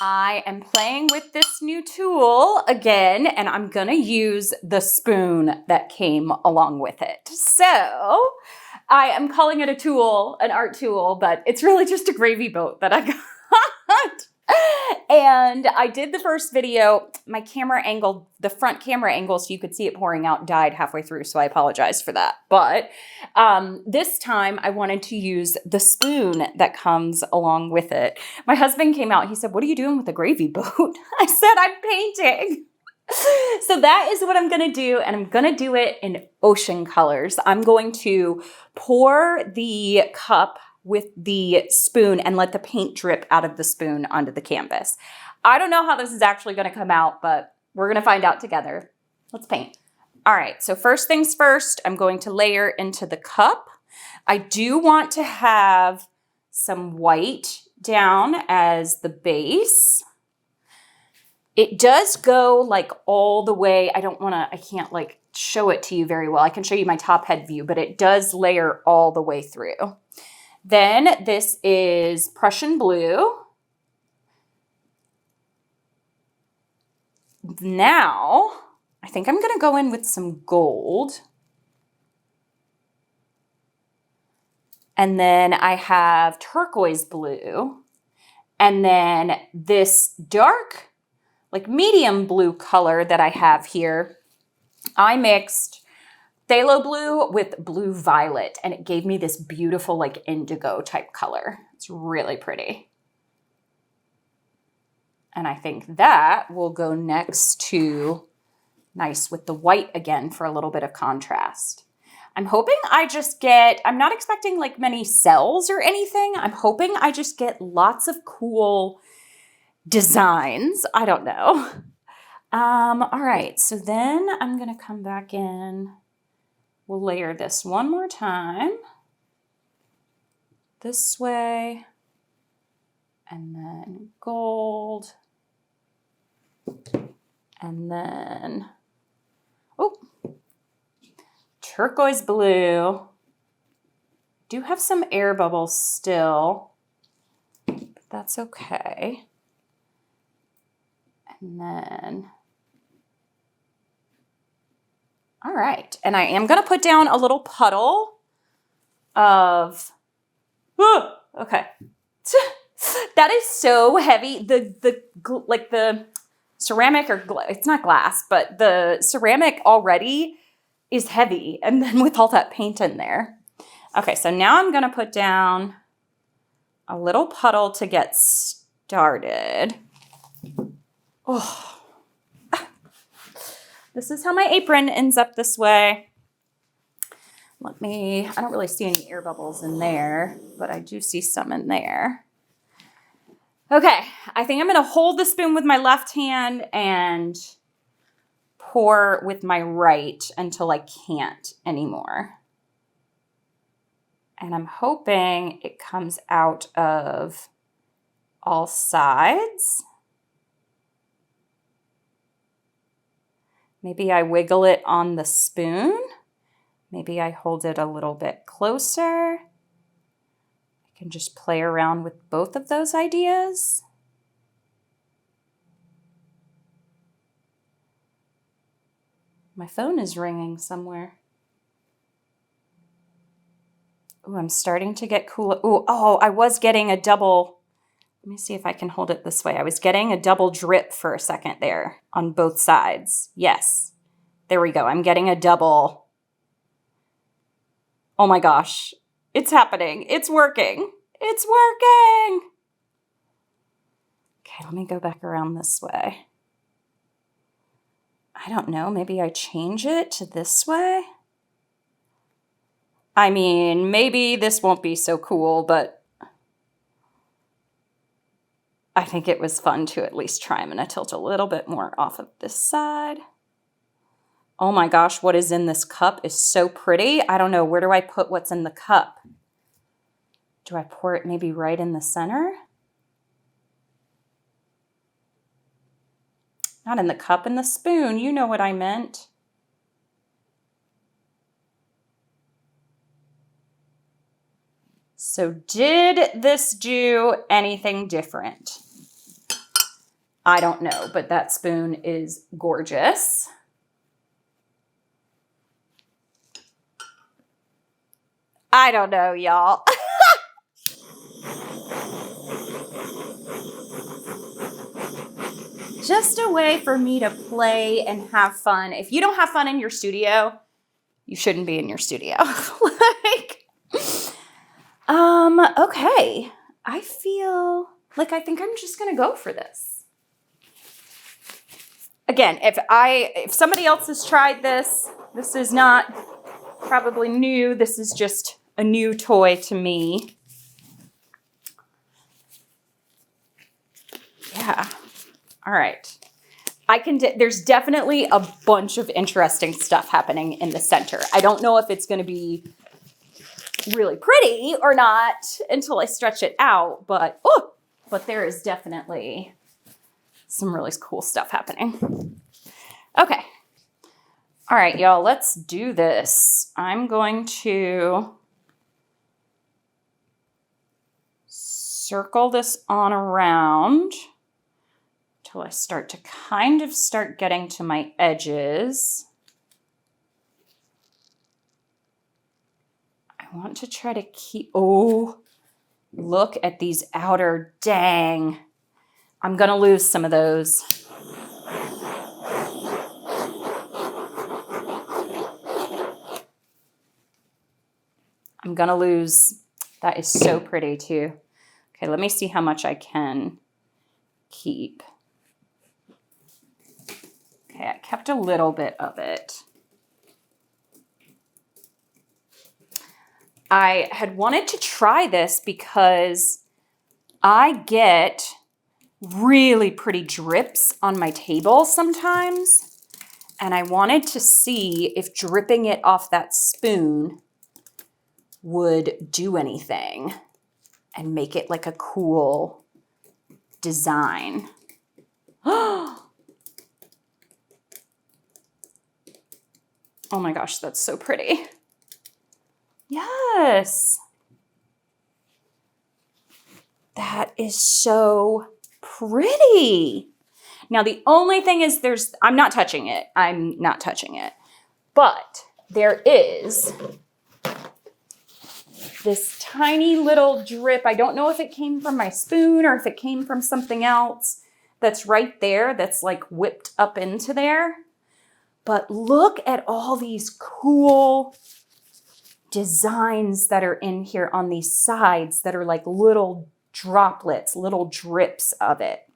I am playing with this new tool again, and I'm gonna use the spoon that came along with it. So I am calling it a tool, an art tool, but it's really just a gravy boat that I got. And I did the first video, my camera angle, the front camera angle, so you could see it pouring out, died halfway through, so I apologize for that. But this time I wanted to use the spoon that comes along with it. My husband came out, he said, "What are you doing with a gravy boat?" I said, "I'm painting." So that is what I'm gonna do, and I'm gonna do it in ocean colors. I'm going to pour the cup with the spoon and let the paint drip out of the spoon onto the canvas. I don't know how this is actually gonna come out, but we're gonna find out together. Let's paint. All right, so first things first, I'm going to layer into the cup. I do want to have some white down as the base. It does go like all the way. I can't like show it to you very well. I can show you my top head view, but it does layer all the way through. Then this is Prussian blue. Now, I think I'm gonna go in with some gold. And then I have turquoise blue. And then this dark, like medium blue color that I have here, I mixed phthalo blue with blue violet, and it gave me this beautiful like indigo type color. It's really pretty. And I think that will go next to nice with the white again for a little bit of contrast. I'm hoping I just get, I'm not expecting like many cells or anything. I'm hoping I just get lots of cool designs. I don't know. All right, so then I'm gonna come back in. We'll layer this one more time. This way. And then gold. And then, oh, turquoise blue. Do have some air bubbles still, but that's okay. And then, all right. And I am going to put down a little puddle of, okay. That is so heavy. The ceramic, or it's not glass, but the ceramic already is heavy. And then with all that paint in there. Okay, so now I'm going to put down a little puddle to get started. Oh, this is how my apron ends up this way. I don't really see any air bubbles in there, but I do see some in there. Okay, I think I'm gonna hold the spoon with my left hand and pour with my right until I can't anymore. And I'm hoping it comes out of all sides. Maybe I wiggle it on the spoon. Maybe I hold it a little bit closer. I can just play around with both of those ideas. My phone is ringing somewhere. Ooh, I'm starting to get cool. Ooh, oh, I was getting a double. Let me see if I can hold it this way. I was getting a double drip for a second there on both sides. Yes, there we go. I'm getting a double. Oh my gosh, it's happening. It's working. It's working. Okay, let me go back around this way. I don't know, maybe I change it to this way? I mean, maybe this won't be so cool, but I think it was fun to at least try. I'm gonna tilt a little bit more off of this side. Oh my gosh, what is in this cup is so pretty. I don't know, where do I put what's in the cup? Do I pour it maybe right in the center? Not in the cup, in the spoon. You know what I meant. So did this do anything different? I don't know, but that spoon is gorgeous. I don't know, y'all. Just a way for me to play and have fun. If you don't have fun in your studio, you shouldn't be in your studio. Okay. I feel like I think I'm just gonna go for this. Again, if somebody else has tried this, this is not probably new. This is just a new toy to me. Yeah. All right. There's definitely a bunch of interesting stuff happening in the center. I don't know if it's going to be really pretty or not until I stretch it out, but there is definitely some really cool stuff happening. Okay. All right, y'all, let's do this. I'm going to circle this on around till I start to start getting to my edges. I want to try to keep, look at these outer, dang. I'm gonna lose some of those. I'm gonna lose, that is so pretty too. Okay, let me see how much I can keep. Okay, I kept a little bit of it. I had wanted to try this because I get really pretty drips on my table sometimes, and I wanted to see if dripping it off that spoon would do anything and make it like a cool design. Oh my gosh, that's so pretty. Yes. That is so pretty. Now, the only thing is I'm not touching it. But there is this tiny little drip. I don't know if it came from my spoon or if it came from something else that's right there that's like whipped up into there. But look at all these cool designs that are in here on these sides that are like little droplets, little drips of it.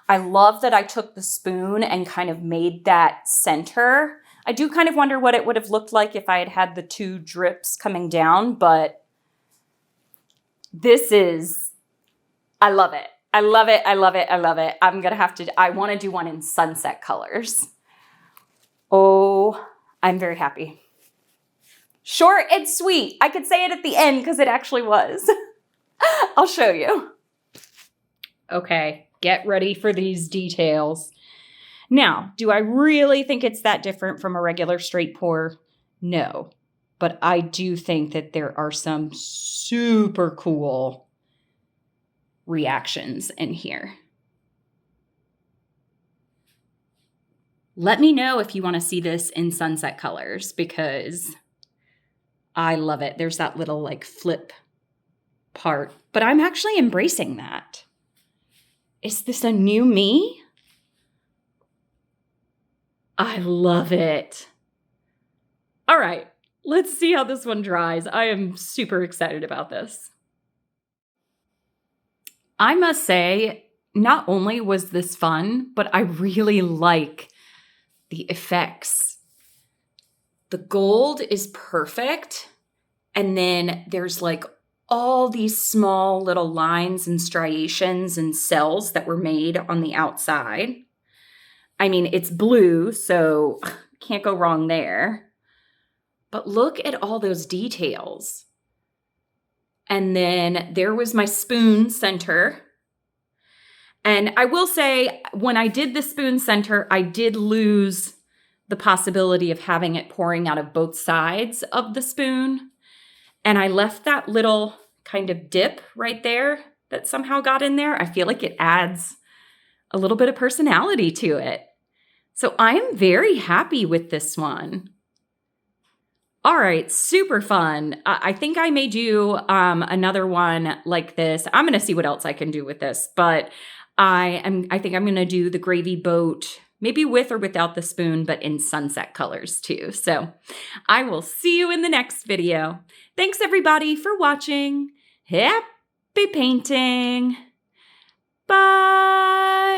I love that I took the spoon and kind of made that center. I do kind of wonder what it would have looked like if I had had the two drips coming down, but this is, I love it. I love it. I love it. I love it. I want to do one in sunset colors. Oh, I'm very happy. Short and sweet. I could say it at the end because it actually was. I'll show you. Okay, get ready for these details. Now, do I really think it's that different from a regular straight pour? No, but I do think that there are some super cool reactions in here. Let me know if you want to see this in sunset colors because I love it. There's that little like flip part, but I'm actually embracing that. Is this a new me? I love it. All right, let's see how this one dries. I am super excited about this. I must say, not only was this fun, but I really like the effects. The gold is perfect. And then there's like all these small little lines and striations and cells that were made on the outside. I mean, it's blue, so can't go wrong there. But look at all those details. And then there was my spoon center. And I will say, when I did the spoon center, I did lose the possibility of having it pouring out of both sides of the spoon. And I left that little kind of dip right there that somehow got in there. I feel like it adds a little bit of personality to it. So I am very happy with this one. All right, super fun. I think I may do another one like this. I'm going to see what else I can do with this, but I think I'm going to do the gravy boat, maybe with or without the spoon, but in sunset colors too. So I will see you in the next video. Thanks everybody for watching. Happy painting. Bye.